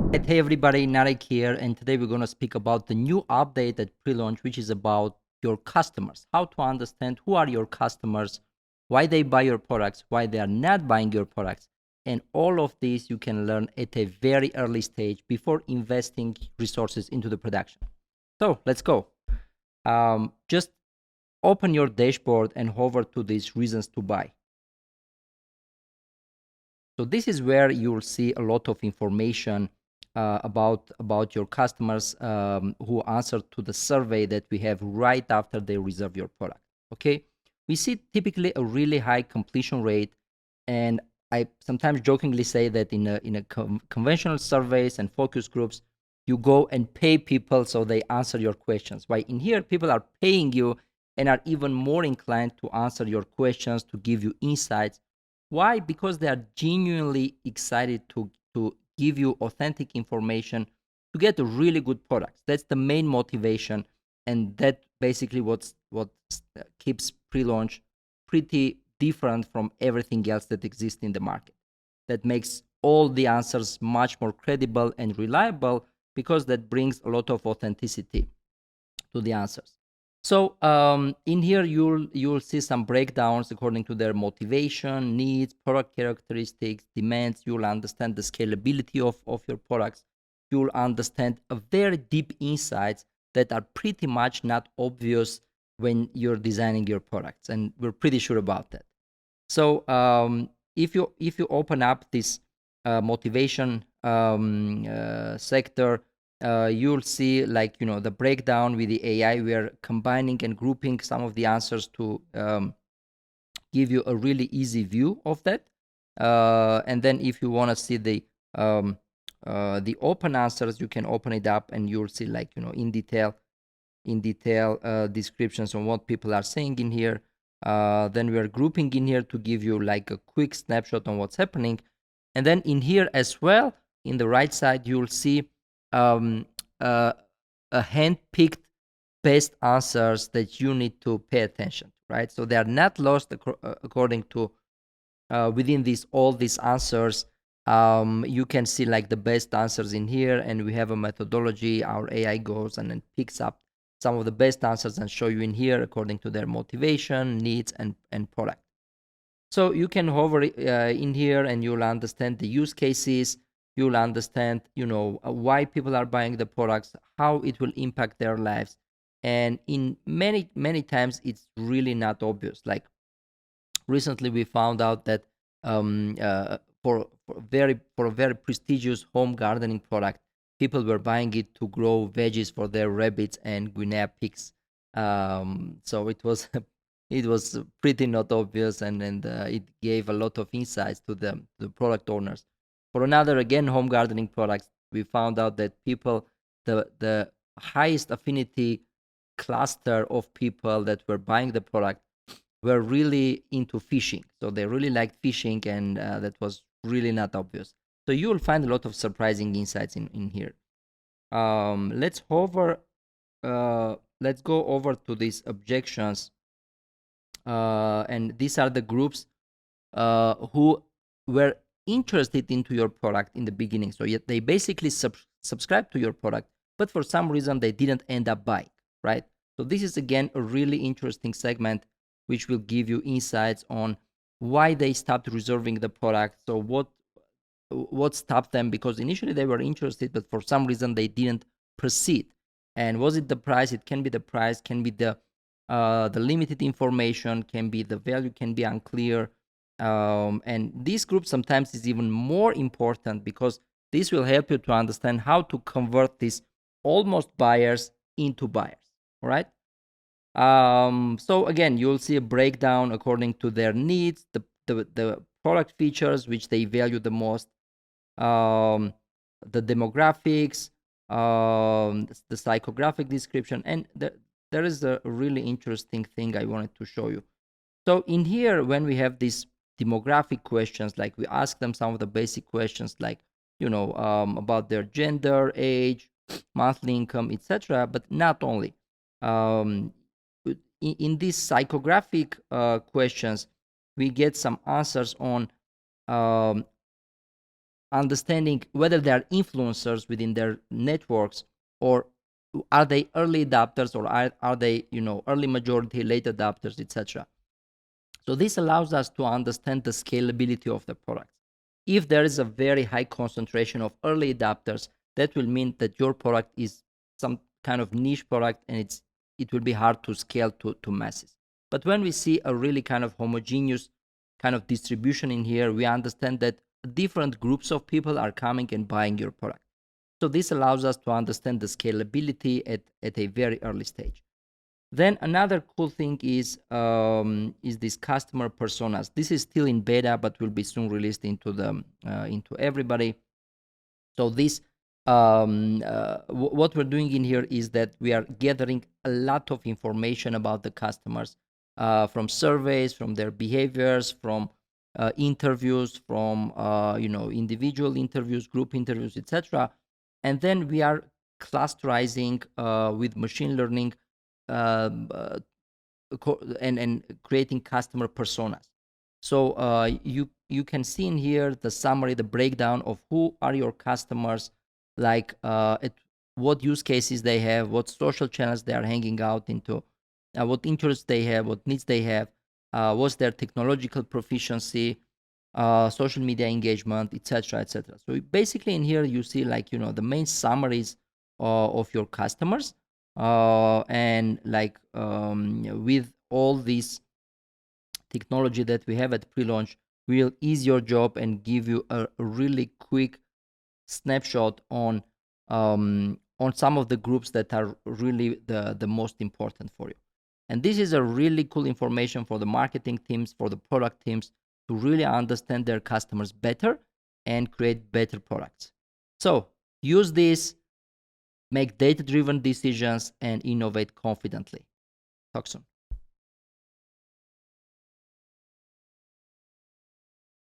Right, hey everybody, Narek here, and today we're going to speak about the new update at Prelaunch, which is about your customers, how to understand who are your customers, why they buy your products, why they are not buying your products, and all of this you can learn at a very early stage before investing resources into the production. So let's go. Just open your dashboard and hover to these reasons to buy. So this is where you'll see a lot of information about your customers who answer to the survey that we have right after they reserve your product. Okay, we see typically a really high completion rate, and I sometimes jokingly say that in a conventional surveys and focus groups, you go and pay people so they answer your questions. Why in here people are paying you and are even more inclined to answer your questions, to give you insights. Why? Because they are genuinely excited to give you authentic information to get a really good product. That's the main motivation, and that basically what keeps pre-launch pretty different from everything else that exists in the market. That makes all the answers much more credible and reliable because that brings a lot of authenticity to the answers. So in here you'll see some breakdowns according to their motivation, needs, product characteristics, demands. You'll understand the scalability of your products. You'll understand a very deep insights that are pretty much not obvious when you're designing your products, and we're pretty sure about that. So if you open up this motivation sector, you'll see, like, the breakdown with the AI. We are combining and grouping some of the answers to give you a really easy view of that. And then if you want to see the open answers, you can open it up and you'll see, like, in detail descriptions on what people are saying in here. Then we are grouping in here to give you like a quick snapshot on what's happening. And then in here as well, in the right side, you'll see um, uh, a hand-picked best answers that you need to pay attention to, right? So they are not lost according to within all these answers. You can see like the best answers in here, and we have a methodology. Our AI goes and then picks up some of the best answers and show you in here according to their motivation, needs, and product. So you can hover in here and you'll understand the use cases. You'll understand, why people are buying the products, how it will impact their lives. And in many times, it's really not obvious. Like recently, we found out that for a very prestigious home gardening product, people were buying it to grow veggies for their rabbits and guinea pigs. So it was it was pretty not obvious, and it gave a lot of insights to the product owners. For another, again, home gardening products, we found out that people, the highest affinity cluster of people that were buying the product were really into fishing. So they really liked fishing, and that was really not obvious. So you will find a lot of surprising insights in here. Let's hover. Let's go over to these objections, and these are the groups who were interested into your product in the beginning. So yet they basically subscribe to your product, but for some reason they didn't end up buying, right? So this is again a really interesting segment, which will give you insights on why they stopped reserving the product. So what stopped them? Because initially they were interested, but for some reason they didn't proceed. And was it the price? It can be the price, can be the limited information, can be the value, can be unclear. And this group sometimes is even more important because this will help you to understand how to convert these almost buyers into buyers. All right. So again, you'll see a breakdown according to their needs, the product features which they value the most, um, the demographics, the psychographic description, and there is a really interesting thing I wanted to show you. So in here, when we have these demographic questions, like we ask them some of the basic questions, like about their gender, age, monthly income, etc. But not only. Um, in these psychographic questions, we get some answers on um, understanding whether they are influencers within their networks, or are they early adopters, or are they, early majority, late adopters, etc. So this allows us to understand the scalability of the products. If there is a very high concentration of early adopters, that will mean that your product is some kind of niche product, and it will be hard to scale to masses. But when we see a really kind of homogeneous kind of distribution in here, we understand that different groups of people are coming and buying your product. So this allows us to understand the scalability at a very early stage. Then another cool thing is this customer personas. This is still in beta, but will be soon released into everybody. So this what we're doing in here is that we are gathering a lot of information about the customers, from surveys, from their behaviors, from interviews, from individual interviews, group interviews, etc. And then we are clusterizing with machine learning, um, uh, and creating customer personas. So you can see in here the summary, the breakdown of who are your customers, like at what use cases they have, what social channels they are hanging out into, what interests they have, what needs they have, what's their technological proficiency, social media engagement, etc., etc. So basically, in here you see, like, the main summaries of your customers, and like, with all this technology that we have at Prelaunch, will ease your job and give you a really quick snapshot on some of the groups that are really the most important for you. And this is a really cool information for the marketing teams, for the product teams, to really understand their customers better and create better products. So use this, make data driven decisions, and innovate confidently. Talk soon.